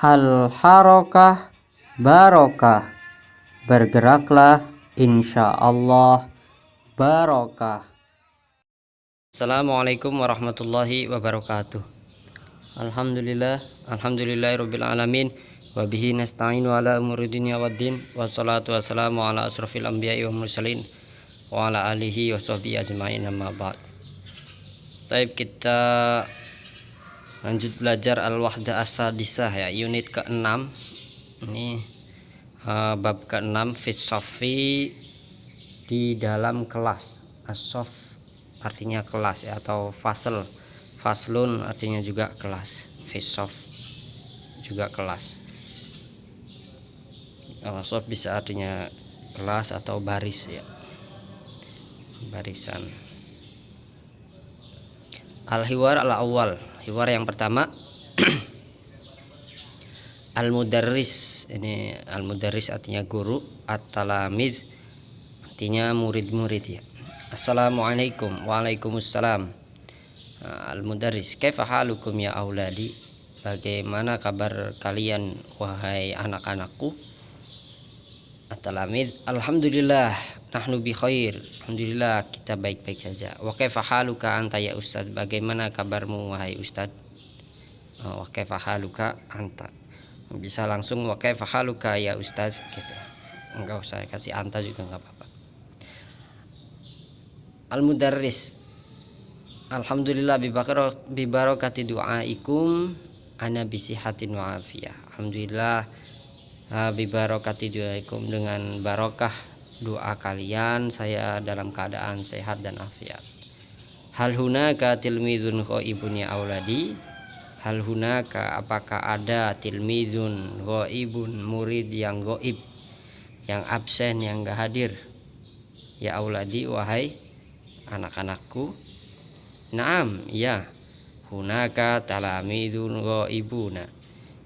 Al harokah barokah, bergeraklah insyaallah barokah. Assalamualaikum warahmatullahi wabarakatuh. Alhamdulillahirabbil alamin wa bihi nasta'inu ala umuri dunya waddin, wassalatu wassalamu ala asrofil anbiya'i wal mursalin wa ala alihi wa sahbihi ajmain, amma ba'd. Baik, kita lanjut belajar al-wahdah as-sadisah ya, unit ke-6. Ini bab ke-6, fisofi, di dalam kelas. As-sof artinya kelas ya, atau fasl, faslun artinya juga kelas. Fisof juga kelas. Sof bisa artinya kelas atau baris ya, barisan. Al-hiwar al-awwal, hiwar yang pertama. Al-mudarris, ini al-mudarris artinya guru, at-talamiz artinya murid-murid ya. Assalamualaikum, waalaikumsalam. Al-mudarris, kaifa halukum ya auladi, bagaimana kabar kalian wahai anak-anakku. At-talamiz, alhamdulillah nahnu bi khair, alhamdulillah kita baik-baik saja. Wa kaifa haluka anta ya ustaz, bagaimana kabarmu wahai ustaz. Wa kaifa haluka anta, bisa langsung wa kaifa haluka ya ustaz gitu, enggak usah kasih anta juga enggak apa-apa. Al-mudarris, alhamdulillah bi barakati du'aikum ana bi sihatin wa afiyah. Alhamdulillah bi barakati du'aikum, dengan barokah doa kalian saya dalam keadaan sehat dan afiat. Hal hunaka tilmizun ghaibun ya auladi, hal hunaka apakah ada tilmizun ghaibun, murid yang ghaib, yang absen, yang enggak hadir, ya auladi wahai anak-anakku. Naam, ya. Hunaka talamizun ghaibuna,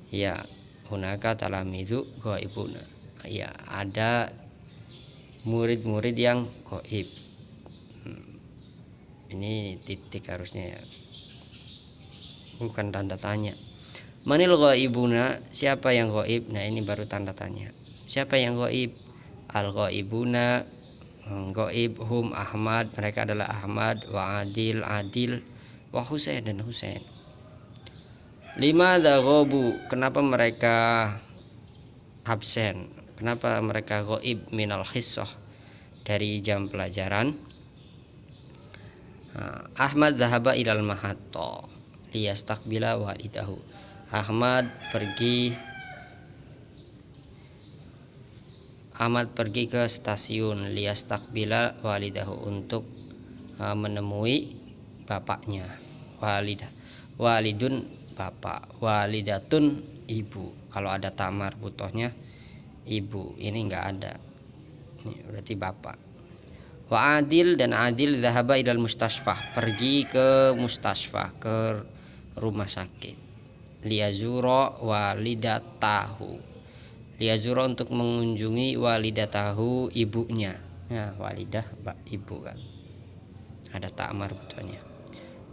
ya. Hunaka talamizu ghaibuna, ya, ada murid-murid yang ghaib. Ini titik harusnya ya, bukan tanda tanya. Manil ghaibuna, siapa yang ghaib? Nah, ini baru tanda tanya. Siapa yang ghaib? Al ghaibuna, ghaib hum Ahmad, mereka adalah Ahmad, wa Adil, Adil, wa Husain, dan Husain. Lima ghabu, kenapa mereka absen? Kenapa mereka ghaib? Minal hissah, dari jam pelajaran. Ahmad zahaba ilal mahatta liyastaqbila walidahu. Ahmad pergi ke stasiun, liyastaqbila walidahu, untuk menemui bapaknya. Walidun bapak, walidatun ibu. Kalau ada tamar butohnya ibu, ini enggak ada, ini berarti bapak. Wa Adil, dan Adil zahaba ilal mustashfah, pergi ke mustashfah, ke rumah sakit. Liyazura walidatahu, liyazura untuk mengunjungi walidatahu, ibunya. Ya, walidah ibu kan, ada ta'mar butohnya.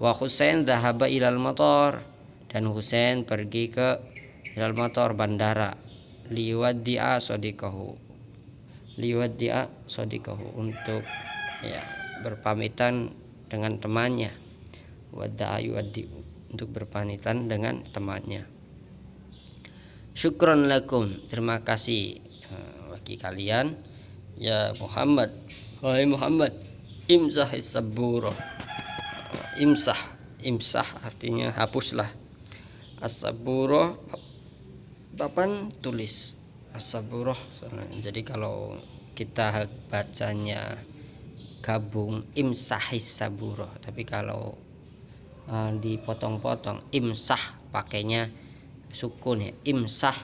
Wa Husain zahaba ilal motor, dan Husain pergi ke ilal motor, bandara. Liwaddi'a sodikahu, untuk ya berpamitan dengan temannya. Wadda'a yuwaddi, untuk berpamitan dengan temannya. Syukron lakum, terima kasih bagi kalian ya Muhammad, wahai Muhammad. Imsah as-sabura, imsah artinya hapuslah. As-sabura papan tulis, as-saburah. Jadi kalau kita bacanya gabung imsahis saburah, tapi kalau dipotong-potong imsah pakainya sukun ya, imsah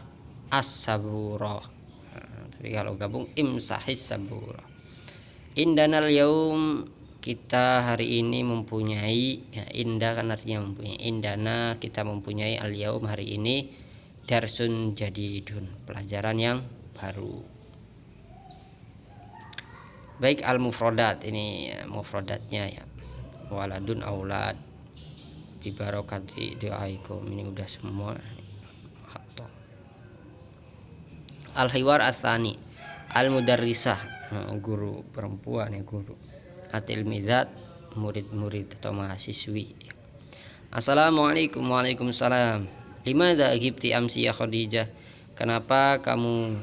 as-saburah. Tapi kalau gabung imsahis saburah. Indanal yaum, kita hari ini mempunyai ya, indah kan artinya mempunyai. Indana, kita mempunyai, al yaum hari ini, darsun jadidun, pelajaran yang baru. Baik, al mufradat, ini mufradatnya ya. Waladun aulad, bi barakati doaikum, ini udah semua. Al-hiwar asani al-mudarrisah, guru perempuan ya, guru. At-tilmizat, murid-murid atau mahasiswi. Assalamualaikum. Waalaikumsalam. Limadza ghibti amsi ya Khadijah? Kenapa kamu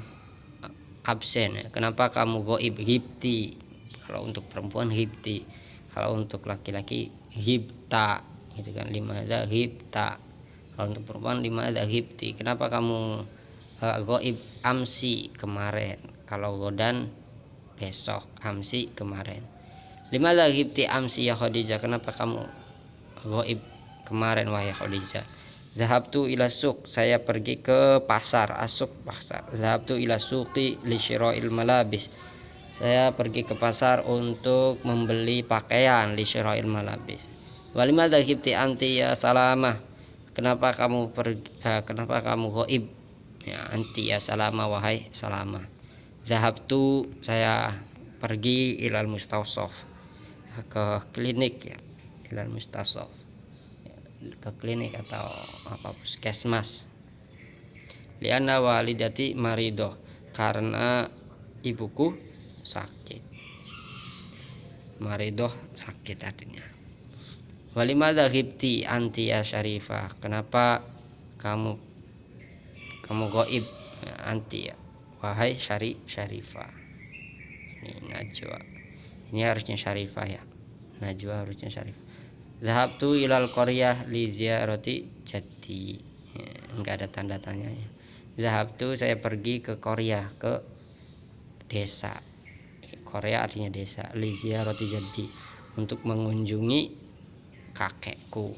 absen ya? Kenapa kamu ghaib? Ghibti kalau untuk perempuan, ghibti kalau untuk laki-laki ghibta gitu kan. Limadza ghibta kalau untuk perempuan, limadza ghibti, kenapa kamu ghaib? Amsi kemarin, kalau godan besok, amsi kemarin. Limadza ghibti amsi ya Khadijah? Kenapa kamu ghaib kemarin wahai Khadijah? Zahabtu ila suq, saya pergi ke pasar. Asuk, pasar. Zahabtu ila suqi li syira'il malabis, saya pergi ke pasar untuk membeli pakaian. Li syira'il malabis. Walimadza ghibti anti ya Salamah? Kenapa kamu kenapa kamu ghaib ya anti ya Salamah wahai Salamah? Zahabtu, saya pergi ilal mustawsaf, ke klinik ya, ilal mustawsaf, ke klinik atau apa, puskesmas. Lianna walidati maridoh, karena ibuku sakit. Maridoh sakit artinya. Walimadza ghibti anti ya Syarifah? Kenapa kamu ghaib anti ya wahai Syarifah? Ini Najwa, ini harusnya Syarifah ya, Najwa harusnya Syarifah. Zahabtu ilal qaryah li ziyarati jaddi, enggak ada tanda tanyanya. Zahabtu, saya pergi ke Korea, ke desa. Korea artinya desa. Li ziyarati jaddi, untuk mengunjungi kakekku.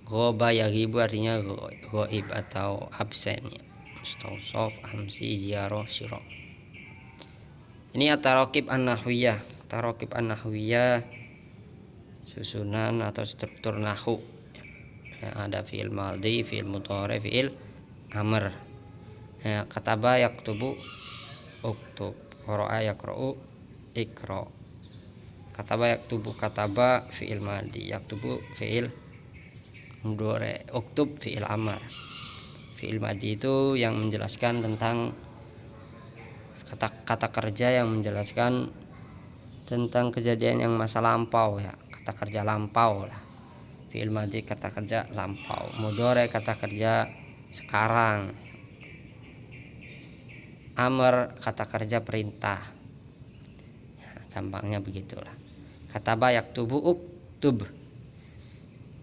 Ghoba yaghibu artinya ghaib atau absen ya. Mustawsaf, amsi, ziarah, syira. Ini at-tarakib an-nahwiyah. Tarakib an-nahwiyah susunan atau struktur nahwu ya, ada fi'il madhi, fi'il mudhari, fi'il amr ya. Kataba yaktubu uktub, qara'a yaqra'u iqra. Kataba yaktubu, kataba fi'il madhi, yaktubu fi'il mudhari, uktub fi'il amr. Fi'il madhi itu yang menjelaskan tentang kata kerja yang menjelaskan tentang kejadian yang masa lampau ya, kata kerja lampau lah. Fi'il madhi kata kerja lampau, mudhari kata kerja sekarang, amr kata kerja perintah ya, gampangnya begitulah. Kataba yaktubu uktub,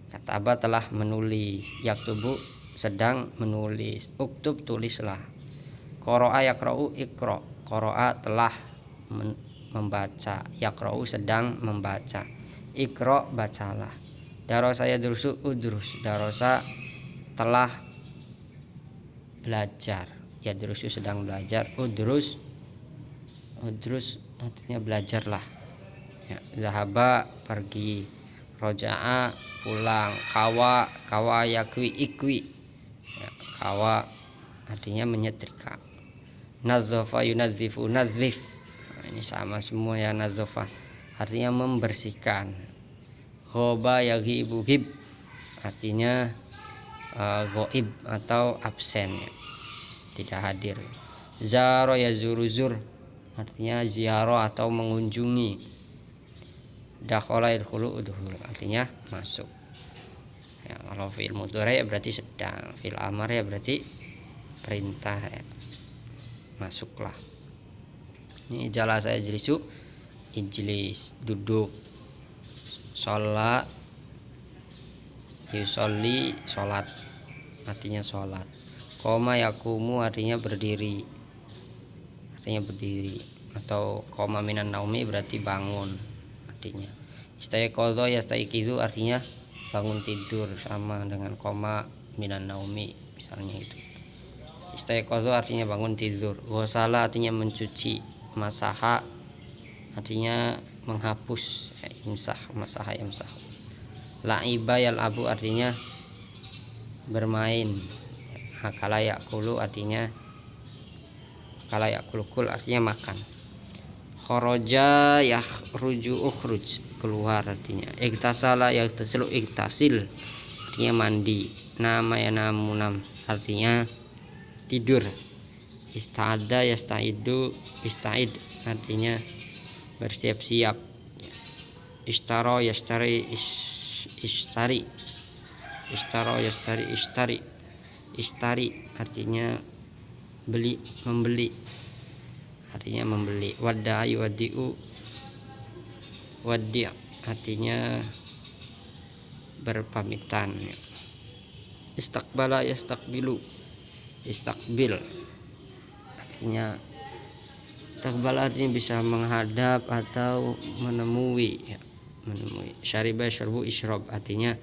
kataba telah menulis, yaktubu sedang menulis, uktub tulislah. Qara'a yaqra'u iqra, qara'a telah membaca, yaqra'u sedang membaca, iqra bacalah. Darasa yadrusu udrus, darasa telah belajar, yadrusu sedang belajar, udrus artinya belajarlah ya. Zahaba pergi, roja'a pulang, kawa yakwi ikwi ya, kawa artinya menyetrika. Nazzafa yunazzifu nazif, ini sama semua ya, nazzafa artinya membersihkan. Ghoba yaghibu ghib artinya ghaib atau absen ya, tidak hadir. Zaro yazuru zur artinya ziarah atau mengunjungi. Dakhala yadkhulu udkhul artinya masuk ya. Kalau fi'il mudhari ya berarti sedang, fi'il amr ya berarti perintah ya, masuklah. Ini jalasa yajlisu, ijlis duduk. Sholat, yusolli sholat artinya sholat. Qoma yakumu artinya berdiri, atau qoma minan naumi berarti bangun artinya. Istaiqadha yastaiqizu artinya bangun tidur, sama dengan qoma minan naumi misalnya itu. Istaiqadha artinya bangun tidur. Ghasala artinya mencuci. Masaha artinya menghapus, imsah, masaha imsah. La'iba yal'abu artinya bermain. Akala ya'kulu artinya kul artinya makan. Kharaja yakhruju ukhruj, keluar artinya. Iktasala yaktasilu iktasil artinya mandi. Nama ya namunam artinya tidur. Ista'ada yasta'idu, ista'id artinya bersiap-siap. Ishtara yashtari, ishtari. Ishtara yashtari, ishtari. Ishtari artinya beli, membeli. Artinya membeli. Wadda'a yuwaddi'u, waddi' artinya berpamitan. Istaqbala yastaqbilu, istakbil artinya istaqbal artinya bisa menghadap atau menemui ya, menemui. Syariba syarbu isyrab artinya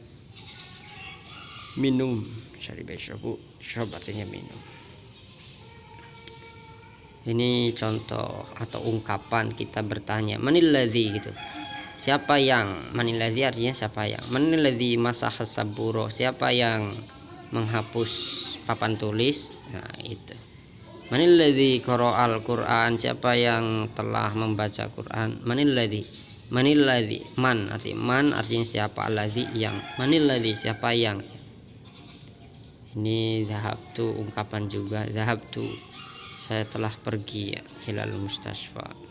minum. Syariba syarbu isyrab artinya minum. Ini contoh atau ungkapan kita bertanya manillazi gitu. Siapa yang, manillazi artinya siapa yang, manillazi masahas saburo, siapa yang menghapus papan tulis. Nah itu. Manillazi qara'al Qur'an, siapa yang telah membaca Quran. Manillazi, manillazi man artinya siapa, allazi yang, manillazi siapa yang. Ini zahabtu ungkapan juga, zahabtu saya telah pergi ya, ilal mustasfa.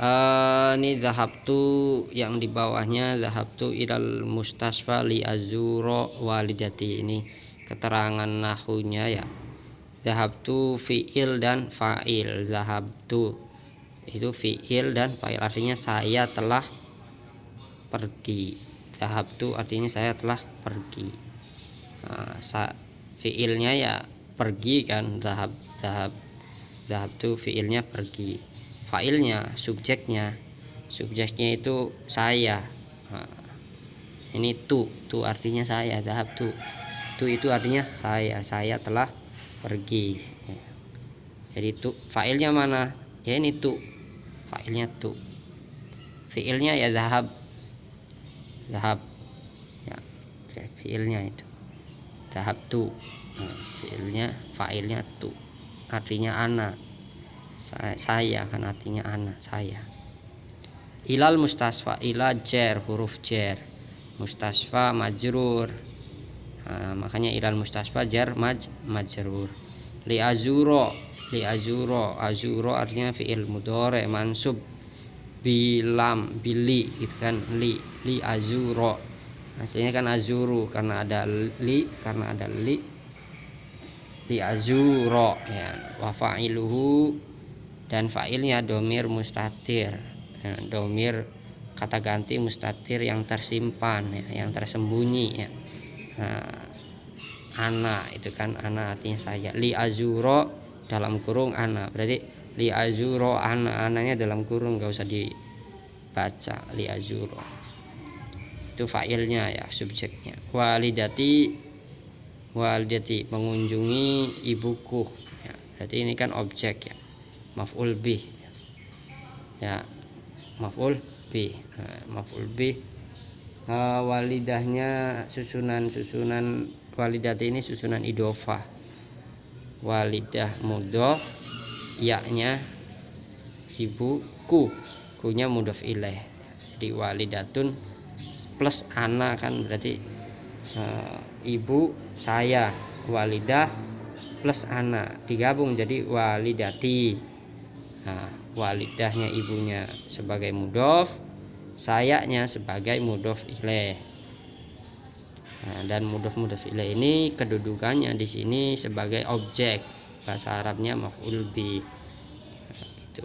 Ini zahabtu yang di bawahnya, zahabtu ilal mustasfa li azuro walidati. Ini keterangan nahunya ya. Zahabtu fi'il dan fa'il. Zahabtu itu fi'il dan fa'il artinya saya telah pergi. Zahabtu artinya saya telah pergi. Fi'ilnya ya pergi kan, zahabtu fi'ilnya pergi. Fa'ilnya subjeknya itu saya. Ini tu artinya saya. Zahabtu tu itu artinya saya telah pergi. Jadi tu fa'ilnya mana ya, ini tu fa'ilnya tu, fi'ilnya ya zahab ya, fi'ilnya itu zahabtu. Fi'ilnya fa'ilnya tu artinya ana, saya kan artinya ana, saya. Ilal mustasfa, ila jar, huruf jar, mustasfa majrur. Makanya ilal mustasfa jar majrur. Li azuro, azuro artinya fi'il mudhari mansub bilam, bili gitu kan, li azuro. Hasilnya kan azuru karena ada li azuro ya. Wa fa'iluhu, dan fa'ilnya domir mustatir ya, domir kata ganti mustatir yang tersimpan ya, yang tersembunyi ya. Ana itu kan, ana artinya saya. Li azuro dalam kurung ana, berarti li azuro ananya dalam kurung, gak usah dibaca. Li azuro itu fa'ilnya ya, subjeknya. Walidati mengunjungi ibuku ya, berarti ini kan objek ya, maf'ul bih ya, maf'ul bih. Walidahnya susunan walidati ini susunan idhofah. Walidah mudhof, yaknya ibuku, kunya mudhof ilaih. Jadi walidatun plus ana kan berarti ibu saya, walidah plus ana digabung jadi walidati. Walidahnya ibunya sebagai mudhof, sayanya sebagai mudhof ilaih. Dan mudhof ilaih ini kedudukannya di sini sebagai objek, bahasa Arabnya maf'ul bih. Gitu.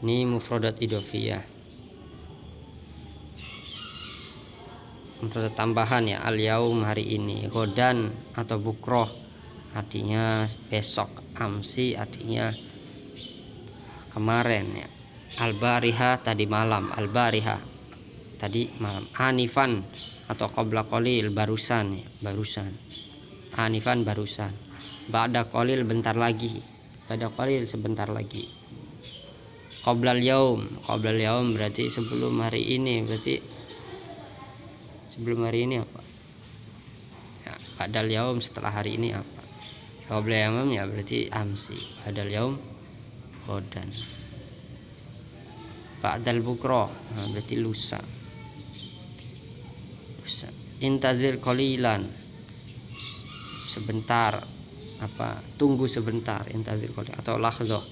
Ini mufradat idhofiyah. Untuk tambahan ya, al yaum hari ini, godan atau bukroh artinya besok, amsi artinya kemarin ya, al bariha tadi malam, al bariha tadi malam, anifan atau qabla qalil barusan ya, barusan, anifan barusan, ba'da qalil bentar lagi, ba'da qalil sebentar lagi, qoblal yaum berarti sebelum hari ini, berarti sebelum hari ini apa ya, ba'dal yaum setelah hari ini apa, qabla yaum ya berarti amsi, ba'dal yaum qodan, ba'dal bukro berarti lusa. intazir qalilan, sebentar, tunggu sebentar, intazir qalilan, atau lahzah,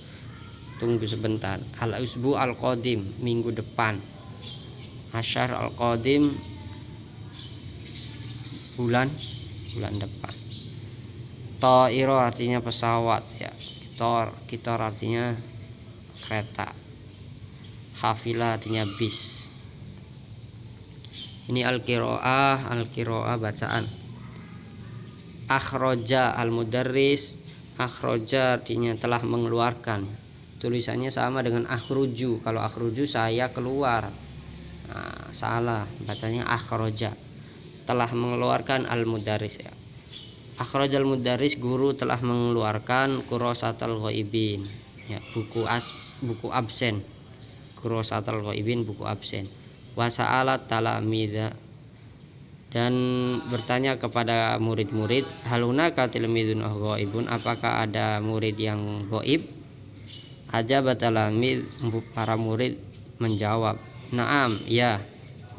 tunggu sebentar. Al usbu al qadim, minggu depan. Asyar al qadim, bulan depan. Ta'iro artinya pesawat ya. Kitor artinya kereta. Hafilah artinya bis. Ini al-qiraah bacaan. Akhroja al-mudarris, akhroja artinya telah mengeluarkan. Tulisannya sama dengan akhruju. Kalau akhruju saya keluar. Nah, salah, bacanya akhroja. Telah mengeluarkan al-mudarris ya. Akhrajal mudarris, guru telah mengeluarkan kurasatal ghaibin ya, buku absen. Kurasatal ghaibin, buku absen. Wa sa'alat talamidza, dan bertanya kepada murid-murid, halunaka tilmidun ghaibun, apakah ada murid yang ghaib? Ajaba talamid, para murid menjawab, na'am ya,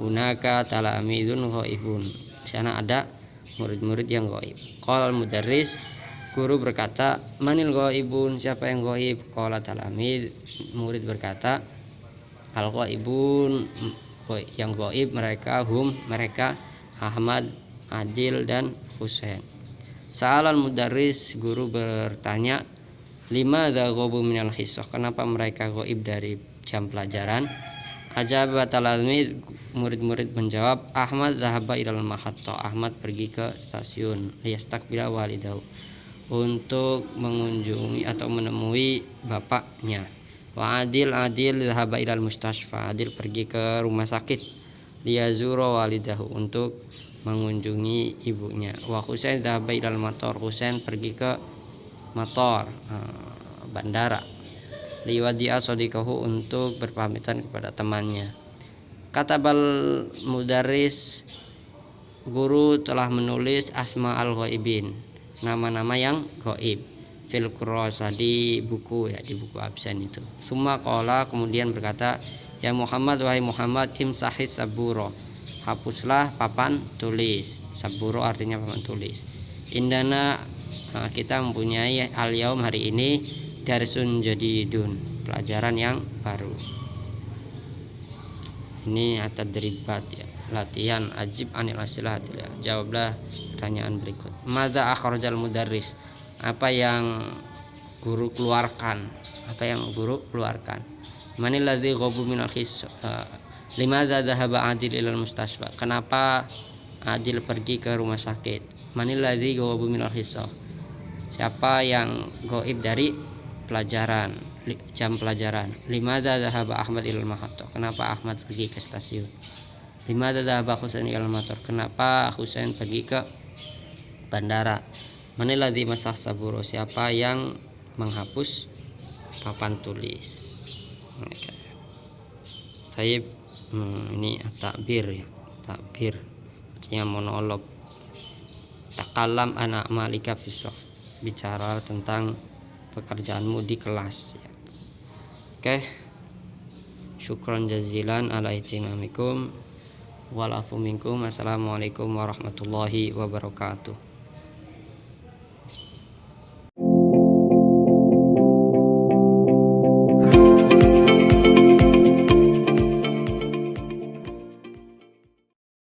hunaka talamidun ghaibun, di sana ada murid-murid yang ghaib. Qala al-mudarris, guru berkata, manil ghaibun, siapa yang ghaib? Qala talamid, murid berkata, al ghaibun, yang ghaib mereka mereka Ahmad, Adil dan Husain. Sa'al al-mudarris, guru bertanya, limadza ghabu minal hissah, kenapa mereka ghaib dari jam pelajaran? Ajaba talamid, murid-murid menjawab, Ahmad zahaba ilal mahatta, Ahmad pergi ke stasiun, liyastaqbila walidahu, untuk mengunjungi atau menemui bapaknya. Wa Adil zahaba ilal mustashfa, Adil pergi ke rumah sakit, liyazura walidahu, untuk mengunjungi ibunya. Wa Husain zahaba ilal mator, Husain pergi ke mator, bandara, liwadi'a sadiqahu, untuk berpamitan kepada temannya. Katabal mudarris, guru telah menulis asma al ghaibin, nama-nama yang ghaib, fil kurasa, di buku ya, di buku absen itu. Summa qala, kemudian berkata, ya Muhammad, wahai Muhammad, imsahis saburo, hapuslah papan tulis. Saburo artinya papan tulis. Indana, kita mempunyai al yaum, hari ini, darsun jadidun, pelajaran yang baru. Ini at-tadribat ya, latihan. Ajib anil asilah, ya, jawablah pertanyaan berikut. Madza akhrajal mudarris, apa yang guru keluarkan? Manil ladzi ghabu minal hissah, limadza dhahaba Adil ilal mustashfa, kenapa Adil pergi ke rumah sakit? Manil ladzi ghabu minal hissah, siapa yang ghaib dari pelajaran, jam pelajaran. Limadza dhahaba Ahmad ilal mahatta, kenapa Ahmad pergi ke stasiun. Limadza dhahaba Husain ilal matar, kenapa Husain pergi ke bandara. Manil ladzi masah saburo, siapa yang menghapus papan tulis. Taib, ini takbir ya, takbir artinya monolog. Takalam anak malika fisof, bicara tentang pekerjaanmu di kelas ya. Oke, syukran jazilan ala ihtimamikum wal afu minkum. Assalamualaikum warahmatullahi wabarakatuh.